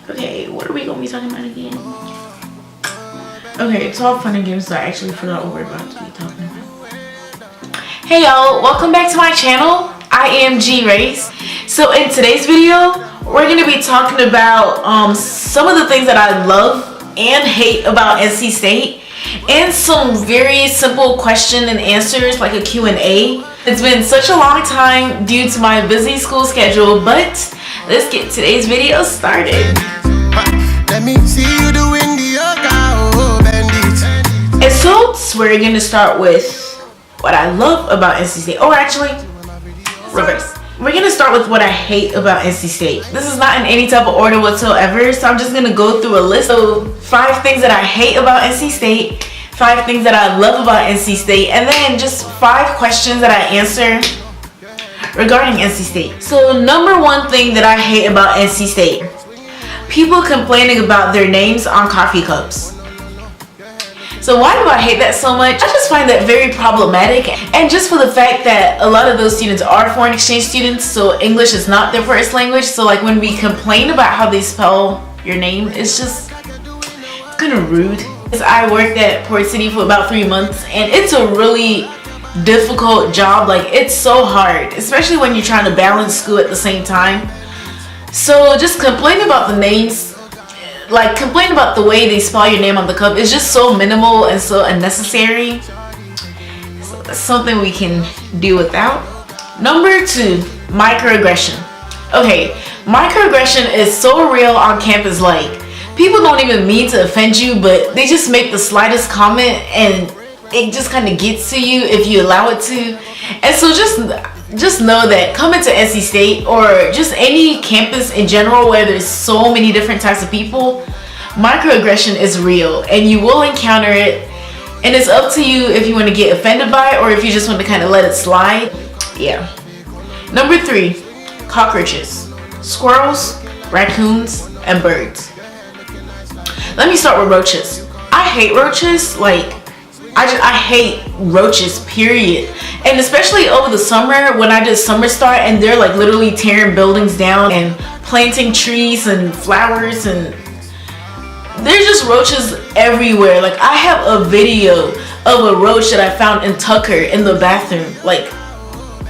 Okay, what are we gonna be talking about again? Okay, it's all fun and games, so I actually forgot what we're about to be talking about. Hey y'all, welcome back to my channel. I am G-Race. So in today's video, we're gonna be talking about some of the things that I love and hate about NC State, and some very simple question and answers, like a Q&A. It's been such a long time due to my busy school schedule, but let's get today's video started. Let me see you doing the yoga, oh bandit. And so we're gonna start with what I love about NC State, or actually reverse. We're gonna start with what I hate about NC State. This is not in any type of order whatsoever, so I'm just gonna go through a list of 5 things that I hate about NC State, 5 things that I love about NC State, and then just 5 questions that I answer regarding NC State. So number 1 thing that I hate about NC State: people complaining about their names on coffee cups. So why do I hate that so much? I just find that very problematic, and just for the fact that a lot of those students are foreign exchange students, so English is not their first language. So like when we complain about how they spell your name, it's kind of rude. I worked at Port City for about 3 months, and it's a really difficult job. Like, it's so hard, especially when you're trying to balance school at the same time. So just complain about the names, like complain about the way they spell your name on the cup, is just so minimal and so unnecessary. So that's something we can do without. Number 2, microaggression. Okay, microaggression is so real on campus. Like, people don't even mean to offend you, but they just make the slightest comment and it just kind of gets to you if you allow it to. And so just know that coming to NC State, or just any campus in general where there's so many different types of people, microaggression is real and you will encounter it, and it's up to you if you want to get offended by it or if you just want to kind of let it slide. Yeah. Number 3, cockroaches, squirrels, raccoons, and birds. Let me start with roaches. I hate roaches. Like, I hate roaches, period. And especially over the summer when I did summer start, and they're like literally tearing buildings down and planting trees and flowers, and there's just roaches everywhere. Like, I have a video of a roach that I found in Tucker in the bathroom. Like,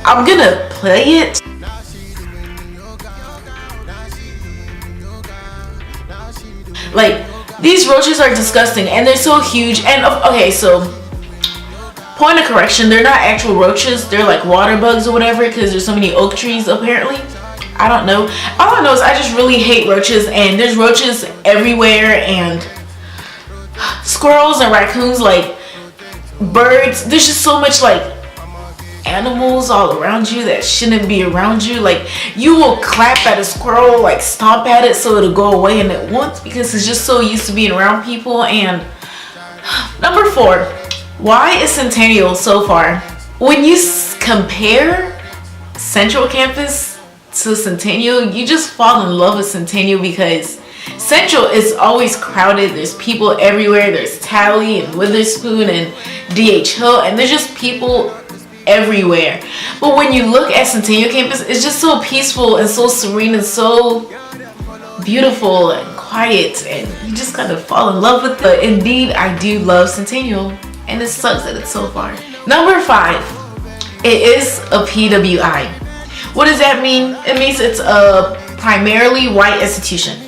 I'm gonna play it. Like, these roaches are disgusting and they're so huge. And okay, so point of correction, they're not actual roaches, they're like water bugs or whatever, because there's so many oak trees apparently. I don't know. All I know is I just really hate roaches, and there's roaches everywhere, and squirrels and raccoons, like birds. There's just so much like animals all around you that shouldn't be around you. Like, you will clap at a squirrel, like stomp at it so it'll go away, and it won't, because it's just so used to being around people. And number 4, why is Centennial so far? When you compare Central Campus to Centennial, you just fall in love with Centennial, because Central is always crowded. There's people everywhere. There's Tally and Witherspoon and DH Hill, and there's just people everywhere. But when you look at Centennial Campus, it's just so peaceful and so serene and so beautiful and quiet, and you just kind of fall in love with it. Indeed, I do love Centennial, and it sucks that it's so far. Number 5, it is a PWI. What does that mean? It means it's a primarily white institution.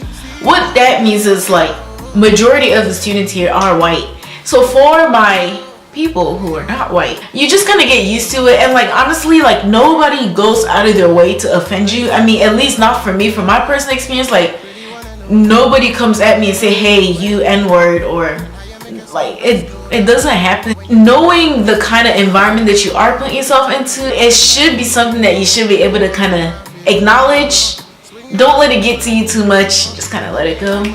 What that means is, like, majority of the students here are white. So for my people who are not white, you just kind of get used to it. And like, honestly, like, nobody goes out of their way to offend you. I mean, at least not for me. From my personal experience, like, nobody comes at me and say, hey, you N-word, or like, it doesn't happen. Knowing the kind of environment that you are putting yourself into, it should be something that you should be able to kind of acknowledge. Don't let it get to you too much, just kind of let it go.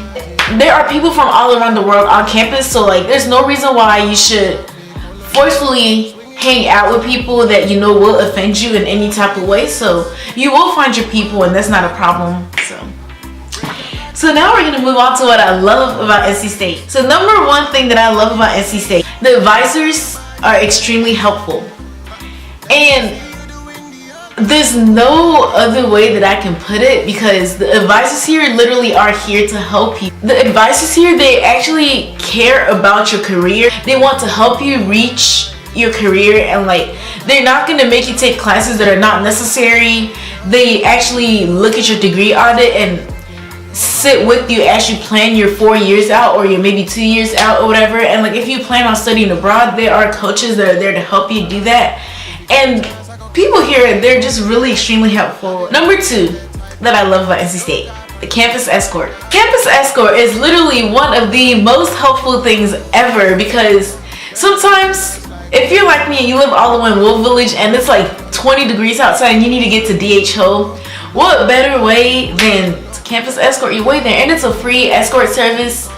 There are people from all around the world on campus, so like, there's no reason why you should forcefully hang out with people that you know will offend you in any type of way. So you will find your people, and that's not a problem. So now we're gonna move on to what I love about NC State. So number 1 thing that I love about NC State, the advisors are extremely helpful. And There's no other way that I can put it, because the advisors here literally are here to help you. The advisors here, they actually care about your career. They want to help you reach your career, and like, they're not going to make you take classes that are not necessary. They actually look at your degree audit and sit with you as you plan your 4 years out, or your maybe 2 years out or whatever. And like, if you plan on studying abroad, there are coaches that are there to help you do that. And people here, they're just really extremely helpful. Number 2 that I love about NC State, the campus escort. Campus escort is literally one of the most helpful things ever, because sometimes if you're like me and you live all the way in Wolf Village and it's like 20 degrees outside and you need to get to DHO, what better way than to campus escort your way there? And it's a free escort service.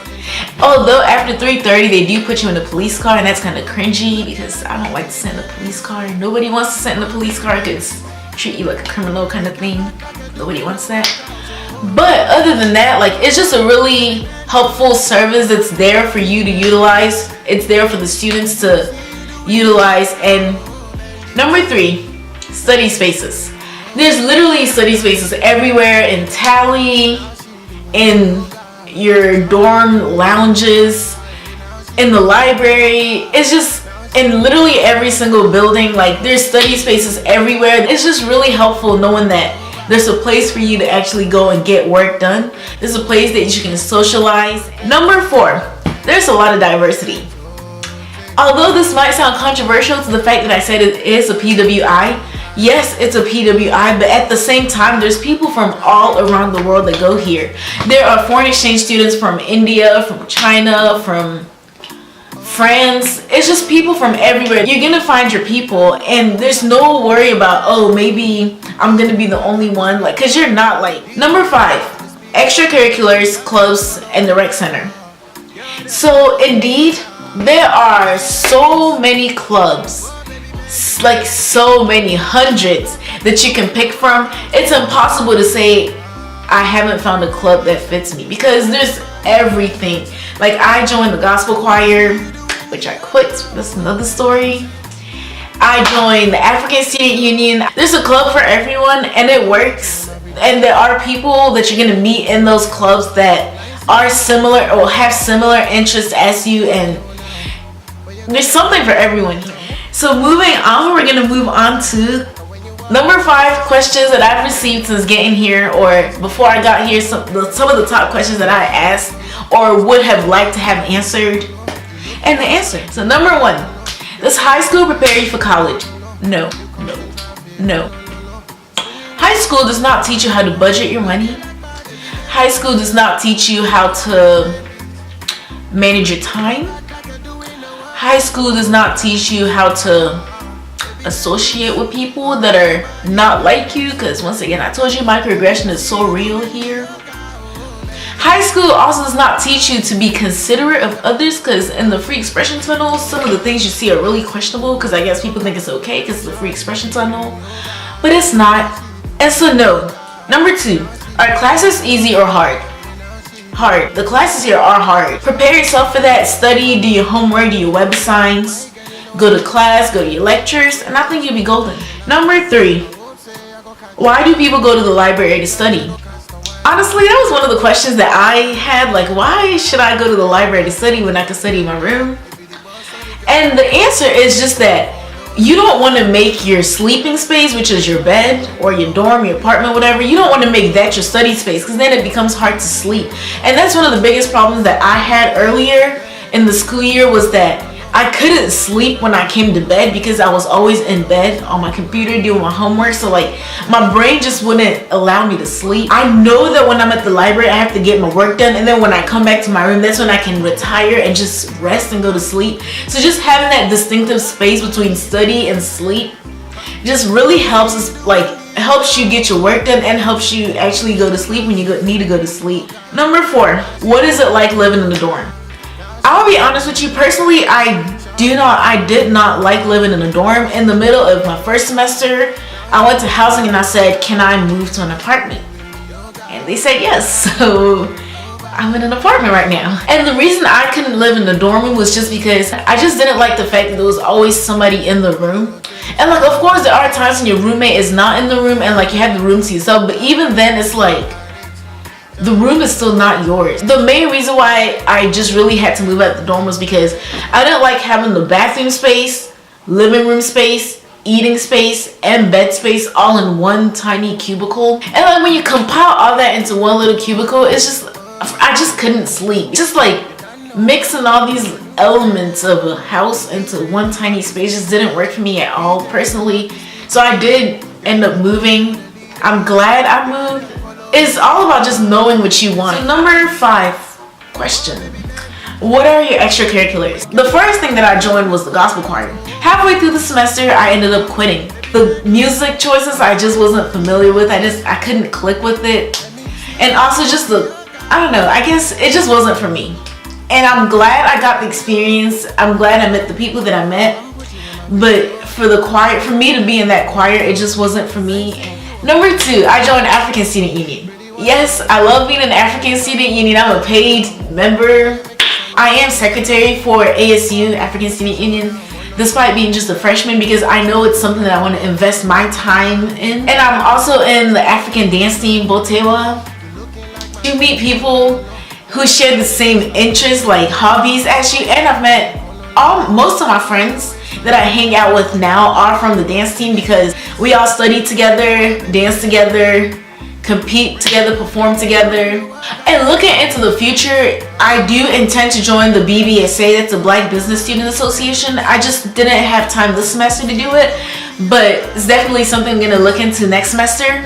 Although after 3:30 they do put you in a police car, and that's kind of cringy because I don't like to sit in a police car. Nobody wants to sit in a police car because treat you like a criminal kind of thing. Nobody wants that. But other than that, like, it's just a really helpful service that's there for you to utilize. It's there for the students to utilize. And number 3, study spaces. There's literally study spaces everywhere, in Tally, in your dorm lounges, in the library. It's just in literally every single building. Like, there's study spaces everywhere. It's just really helpful knowing that there's a place for you to actually go and get work done. There's a place that you can socialize. Number 4, there's a lot of diversity. Although this might sound controversial to the fact that I said it is a PWI, yes, it's a PWI, but at the same time, there's people from all around the world that go here. There are foreign exchange students from India, from China, from France. It's just people from everywhere. You're gonna find your people, and there's no worry about, oh, maybe I'm gonna be the only one, like, cause you're not. Like, number 5, extracurriculars, clubs, and the rec center. So indeed, there are so many clubs, like so many hundreds that you can pick from. It's impossible to say I haven't found a club that fits me, because there's everything. Like, I joined the gospel choir, which I quit. That's another story. I joined the African Student Union. There's a club for everyone, and it works. And there are people that you're gonna meet in those clubs that are similar or have similar interests as you, and there's something for everyone here. So moving on, we're gonna move on to number 5 questions that I've received since getting here, or before I got here. Some of the top questions that I asked or would have liked to have answered, and the answer. So number 1, does high school prepare you for college? No, no, no. High school does not teach you how to budget your money. High school does not teach you how to manage your time. High school does not teach you how to associate with people that are not like you, because once again, I told you microaggression is so real here. High school also does not teach you to be considerate of others, because in the free expression tunnel, some of the things you see are really questionable, because I guess people think it's okay because it's the free expression tunnel, but it's not. And so no. Number 2, are classes easy or hard? Hard. The classes here are hard. Prepare yourself for that. Study, do your homework, do your web assignments, go to class, go to your lectures, and I think you'll be golden. Number 3, why do people go to the library to study? Honestly, that was one of the questions that I had, like, why should I go to the library to study when I can study in my room? And the answer is just that you don't want to make your sleeping space, which is your bed or your dorm, your apartment, whatever, you don't want to make that your study space, because then it becomes hard to sleep. And that's one of the biggest problems that I had earlier in the school year, was that I couldn't sleep when I came to bed because I was always in bed on my computer doing my homework. So like, my brain just wouldn't allow me to sleep. I know that when I'm at the library, I have to get my work done, and then when I come back to my room, that's when I can retire and just rest and go to sleep. So just having that distinctive space between study and sleep just really helps us, like, helps you get your work done and helps you actually go to sleep when you need to go to sleep. Number 4, what is it like living in the dorm? I'll be honest with you, personally, I did not like living in a dorm. In the middle of my first semester, I went to housing and I said, can I move to an apartment? And they said yes, so I'm in an apartment right now. And the reason I couldn't live in the dorm room was just because I just didn't like the fact that there was always somebody in the room. And like, of course, there are times when your roommate is not in the room and like you have the room to yourself, but even then it's like the room is still not yours. The main reason why I just really had to move out the dorm was because I didn't like having the bathroom space, living room space, eating space, and bed space all in one tiny cubicle. And like when you compile all that into one little cubicle, it's just, I just couldn't sleep. Just like mixing all these elements of a house into one tiny space just didn't work for me at all personally. So I did end up moving. I'm glad I moved. It's all about just knowing what you want. So number 5 question. What are your extracurriculars? The first thing that I joined was the gospel choir. Halfway through the semester, I ended up quitting. The music choices I just wasn't familiar with. I couldn't click with it. And also just I don't know, I guess it just wasn't for me. And I'm glad I got the experience. I'm glad I met the people that I met. But for the choir, for me to be in that choir, it just wasn't for me. Number 2, I joined African Student Union. Yes, I love being an African Student Union. I'm a paid member. I am secretary for ASU, African Student Union, despite being just a freshman, because I know it's something that I want to invest my time in. And I'm also in the African dance team, Botewa. You meet people who share the same interests, like hobbies as you, and I've met most of my friends that I hang out with now are from the dance team because we all study together, dance together, compete together, perform together. And looking into the future, I do intend to join the BBSA, that's the Black Business Student Association. I just didn't have time this semester to do it, but it's definitely something I'm gonna look into next semester.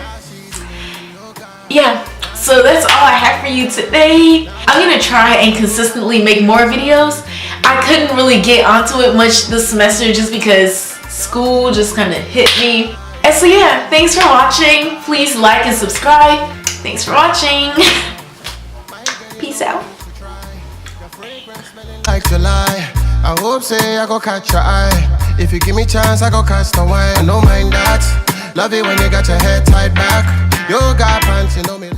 Yeah, so that's all I have for you today. I'm gonna try and consistently make more videos. I couldn't really get onto it much this semester just because school just kind of hit me. And so yeah, thanks for watching. Please like and subscribe. Thanks for watching. Peace out. Like to lie, I hope say I go catch your eye. If you give me chance, I go catch the wine. I don't mind that. Love it when you got your head tied back. Yoga pants, you know me.